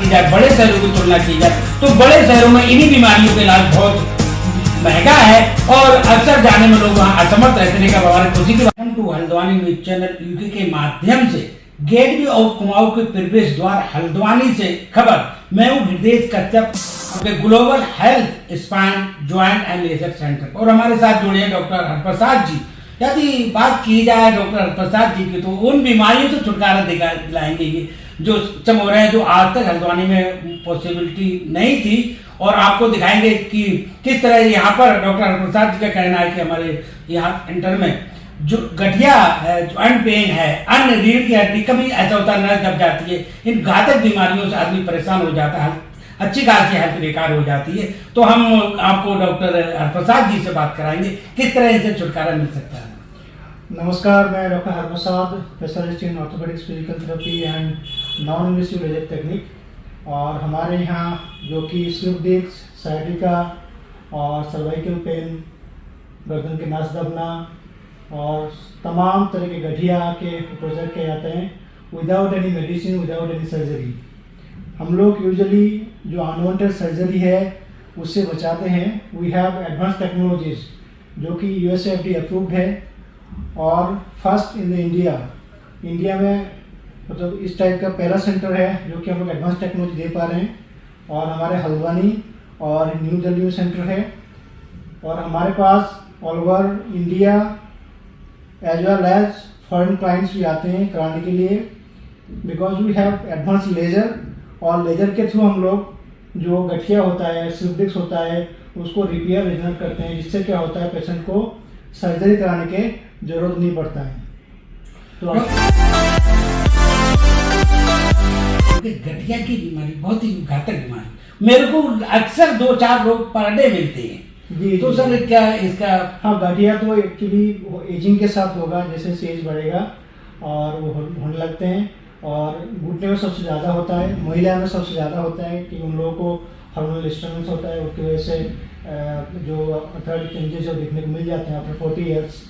की जाए, बड़े शहरों की तुलना की जाए, तो बड़े शहरों में इन्हीं बीमारियों का इलाज बहुत महंगा है और अक्सर जाने में लोग वहाँ असमर्थ रहने का हमारे खुशी की बात। To Haldwani news channel UK के माध्यम से गेटवे और कुमाऊं के प्रवेश द्वार हल्द्वानी से खबर। मैं हूँ हृदय कश्यप के global health spine joint and laser centre और हमारे साथ जुड़े हैं डॉक्टर हरप्रसाद जी। यदि बात की जाए डॉक्टर हरप्रसाद जी की तो उन बीमारियों से छुटकारा दिलाएंगे ये जो चम हो रहे हैं, जो आज तक हल्द्वानी में पॉसिबिलिटी नहीं थी, और आपको दिखाएंगे कि किस तरह यहाँ पर डॉक्टर हरप्रसाद जी का कहना है कि हमारे यहाँ सेंटर में जो गठिया है, जॉइंट पेन है, अन्य रीढ़ की हड्डी, कभी ऐसा होता है नस दब जाती है, इन घातक बीमारियों से आदमी परेशान हो जाता है, अच्छी खासी हेल्थ बेकार हो जाती है। तो हम आपको डॉक्टर हरप्रसाद जी से बात कराएंगे किस तरह इनसे छुटकारा मिल सकता है। नमस्कार, मैं doctor Harprasad, specialist in orthopaedics, physical therapy and non invasive laser technique. और हमारे यहाँ जो कि स्लिप डिस्क, साइटिका और सर्वाइकल पेन, गर्दन के नस दबना और तमाम तरह के गठिया के उपचार किए जाते हैं without any medicine, without any surgery. हम लोग यूजुअली जो अनवांटेड सर्जरी है उससे बचाते हैं। वी हैव एडवांस टेक्नोलॉजीज जो कि USFDA अप्रूव्ड है और फर्स्ट इन इंडिया में मतलब इस टाइप का पहला सेंटर है जो कि हम लोग एडवांस टेक्नोलॉजी दे पा रहे हैं। और हमारे हल्द्वानी और न्यू दिल्ली में सेंटर है और हमारे पास all over India as well as foreign clients भी आते हैं कराने के लिए, because we have advance laser. और लेजर के थ्रू हम लोग जो गठिया होता है, स्लिप डिस्क होता है, उसको रिपेयर रिजनरेट करते हैं, जिससे क्या होता है पेशेंट को सर्जरी कराने की जरूरत नहीं पड़ता है। तो गठिया की बीमारी बहुत ही घातक बीमारी, मेरे को अक्सर 2-4 लोग पर डे मिलते हैं जी। तो सर क्या इसका? हाँ, गठिया तो एक्चुअली एजिंग के साथ होगा, जैसे एज बढ़ेगा और वो होने लगते हैं। और घुटने में सबसे ज़्यादा होता है, महिला में सबसे ज़्यादा होता है कि उन लोगों को हार्मोनल डिस्टर्बेंस होता है, उसकी वजह से जो थर्ड चेंजेस जो देखने को मिल जाते हैं आफ्टर 40 ईयर्स।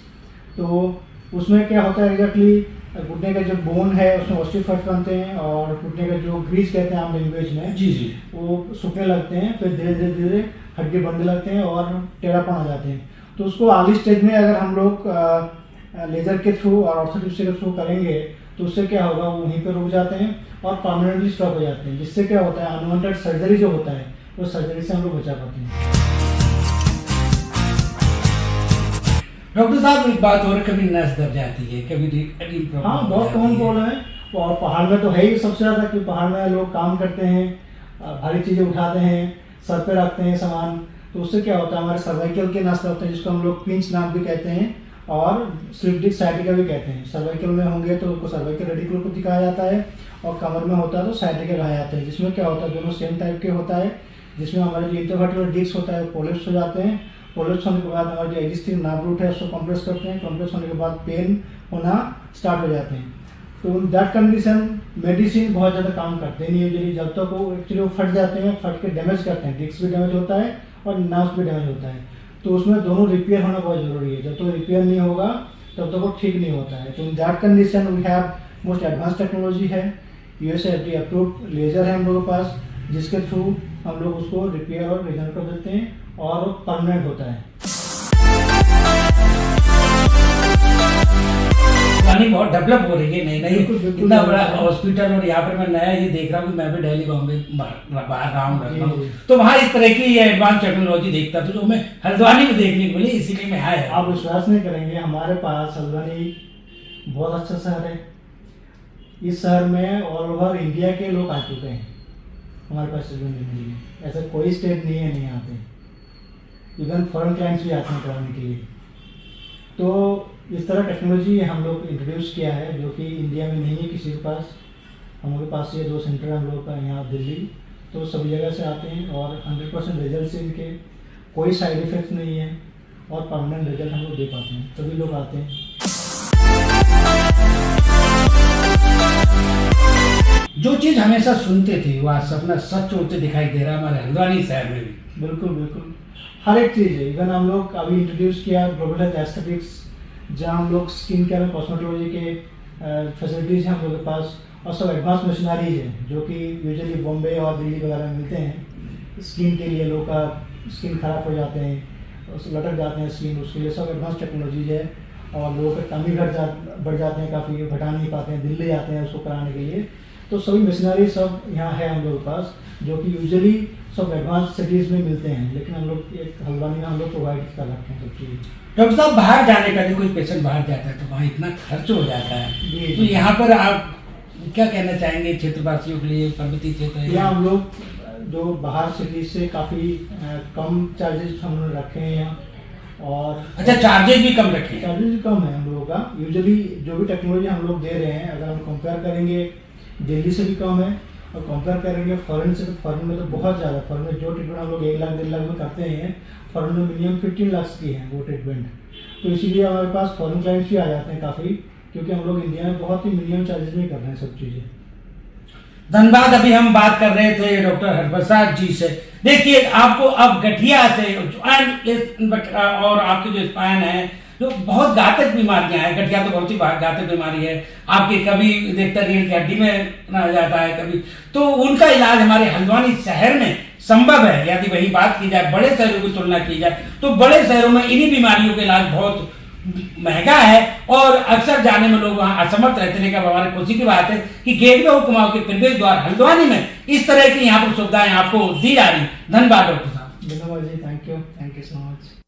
तो उसमें क्या होता है एग्जैक्टली घुटने का जो बोन है उसमें ऑस्टियोफाइट्स बनते हैं और घुटने का जो ग्रीस कहते हैं आम लैंग्वेज में जी जी वो सूखने लगते हैं, फिर धीरे धीरे धीरे हड्डी बनने लगते हैं और टेढ़ापन आ जाते हैं। तो उसको अर्ली स्टेज में अगर हम लोग लेजर के थ्रू और ऑर्थोटिप्स के थ्रू करेंगे तो उससे क्या होगा, वो वहीं पर रुक जाते हैं और परमानेंटली स्टॉप हो जाते हैं, जिससे क्या होता है अनवांटेड सर्जरी जो होता है वो सर्जरी से हम लोग बचा पाते हैं। डॉक्टर साहब एक बात और, कभी नस दब जाती है, कभी हाँ, बहुत कॉमन प्रॉब्लम है। और पहाड़ में तो है ही सबसे ज़्यादा कि पहाड़ में लोग काम करते हैं, भारी चीज़ें उठाते हैं, सर पे रखते हैं सामान, तो उससे क्या होता है हमारे सर्वाइकल के नस दबते हैं, जिसको हम लोग पिंच नाम भी कहते हैं और स्लिप डिस्क साइटिका भी कहते हैं। सर्वाइकल में होंगे तो उसको सर्वाइकल रेडिकुलर को दिखाया जाता है और कमर में होता है तो साइटिका कहा जाता है, जिसमें क्या होता है दोनों सेम टाइप के होता है, जिसमें हमारे जो इंटरवर्टिब्रल डिस्क होता है कोलैप्स हो जाते हैं। कोलैप्स होने के बाद हमारे जो एग्जिस्टिंग नर्व रूट है उसको कंप्रेस करते हैं, कंप्रेस होने के बाद पेन होना स्टार्ट हो जाते हैं। तो दैट कंडीशन मेडिसिन बहुत ज़्यादा काम करते नहीं है, जब तक वो एक्चुअली वो फट जाते हैं, फट के डैमेज करते हैं, डिस्क भी डैमेज होता है और नर्व भी डैमेज होता है। तो उसमें दोनों रिपेयर होना बहुत ज़रूरी है, जब तक रिपेयर नहीं होगा तब तक वो ठीक नहीं होता है। तो in that condition we have most advance technology है, USFDA अप्रूव्ड लेजर है हम लोगों के पास, जिसके थ्रू हम लोग उसको रिपेयर और रिजन कर देते हैं और परमानेंट होता है। बहुत डेवलप हो रही है, नई इतना बड़ा हॉस्पिटल, और यहाँ पर मैं नया ये देख रहा हूँ कि मैं भी दिल्ली बॉम्बे बाहर रहा हूँ, तो वहाँ इस तरह की एडवांस टेक्नोलॉजी देखता था जो मैं हल्द्वानी में देखने को मिली, इसीलिए मैं आया। आप विश्वास नहीं करेंगे, हमारे पास हल्द्वानी बहुत अच्छा शहर है। इस शहर में ऑल ओवर इंडिया के लोग आ चुके हैं हमारे पास ट्रीटमेंट लेने के लिए। ऐसा कोई स्टेट नहीं है नहीं आते, इवन फॉरेन क्लाइंट्स भी आते हैं कराने के लिए। तो इस तरह टेक्नोलॉजी हम लोग इंट्रोड्यूस किया है जो कि इंडिया में नहीं है किसी के पास। हम लोग के पास ये 2 सेंटर है हम लोग का, यहाँ दिल्ली, तो सभी जगह से आते हैं और 100% रिजल्ट से इनके कोई साइड इफेक्ट नहीं है और परमानेंट रिजल्ट हम लोग दे पाते हैं, सभी लोग आते हैं। जो चीज़ हमेशा सुनते थे वो आज सपना सच होते दिखाई दे रहा है हमारे हल्द्वानी शहर में भी। बिल्कुल बिल्कुल, हर एक चीज़ है। इवन हम लोग अभी इंट्रोड्यूस किया ग्लोबल हेल्थ एस्थेटिक्स, जहाँ हम लोग स्किन केयर और कॉस्मेटोलॉजी के फैसिलिटीज़ हैं हम लोग के पास, और सब एडवांस मशीनरीज हैं जो कि यूजुअली बॉम्बे और दिल्ली वगैरह में मिलते हैं। स्किन के लिए लोग का स्किन खराब हो जाते हैं, लटक जाते हैं स्किन, उसके लिए सब एडवांस टेक्नोलॉजीज है। और लोगों के टमी बढ़ जाते हैं काफ़ी, घटा नहीं पाते हैं, दिल्ली जाते हैं उसको कराने के लिए। तो सभी मशीनरी सब यहाँ है हम लोग के पास, जो कि यूजुअली सब एडवांस सिटीज़ में मिलते हैं, लेकिन हम लोग एक हल्द्वानी में हम लोग प्रोवाइड कर रखे हैं सब चीज़। डॉक्टर साहब, बाहर जाने का जो कोई पेशेंट बाहर जाता है तो वहाँ इतना खर्च हो जाता जी, है, तो यहाँ पर आप क्या कहना चाहेंगे क्षेत्रवासियों के लिए, पर्वतीय क्षेत्र है? यहाँ हम लोग जो बाहर सिटी से काफ़ी कम चार्जेस हमने रखे हैं यहाँ। और अच्छा, चार्जेस भी कम रखे हैं? चार्जेस भी कम है हम लोगों का। यूजुअली जो भी टेक्नोलॉजी हम लोग दे रहे हैं, अगर हम कंपेयर करेंगे दिल्ली से भी कम है, और कंपेयर करेंगे फॉरेन से, तो फॉरेन में तो बहुत ज़्यादा, फॉरेन में जो ट्रीटमेंट हम लोग 1 लाख 1.5 लाख में करते हैं, फॉरेन में मिनिमम 15 लाख की है वो ट्रीटमेंट। तो इसीलिए हमारे पास फॉरेन क्लाइंट्स भी आ जाते हैं काफ़ी, क्योंकि हम लोग इंडिया में बहुत ही मिनिमम चार्जेस में कर रहे हैं सब चीज़ें। धन्यवाद। अभी हम बात कर रहे थे डॉक्टर हरप्रसाद जी से। देखिए, आपको अब गठिया से और आपके जो स्पाइन है, जो बहुत घातक बीमारियां हैं, गठिया तो बहुत ही घातक बीमारी है, आपके कभी देखता रीढ़ की हड्डी में रह जाता है कभी, तो उनका इलाज हमारे हल्द्वानी शहर में संभव है। यदि वही बात की जाए, बड़े शहरों की तुलना की जाए, तो बड़े शहरों में इन्हीं बीमारियों का इलाज बहुत महंगा है, और अक्सर जाने में लोग वहाँ असमर्थ रहते हैं। हमारे खुशी की बात है कि गेटवे ऑफ कुमाऊं के प्रवेश द्वार हल्द्वानी में इस तरह की यहाँ पर सुविधाएं आपको दी जा रही। धन्यवाद डॉक्टर साहब। धन्यवाद जी, थैंक यू सो मच।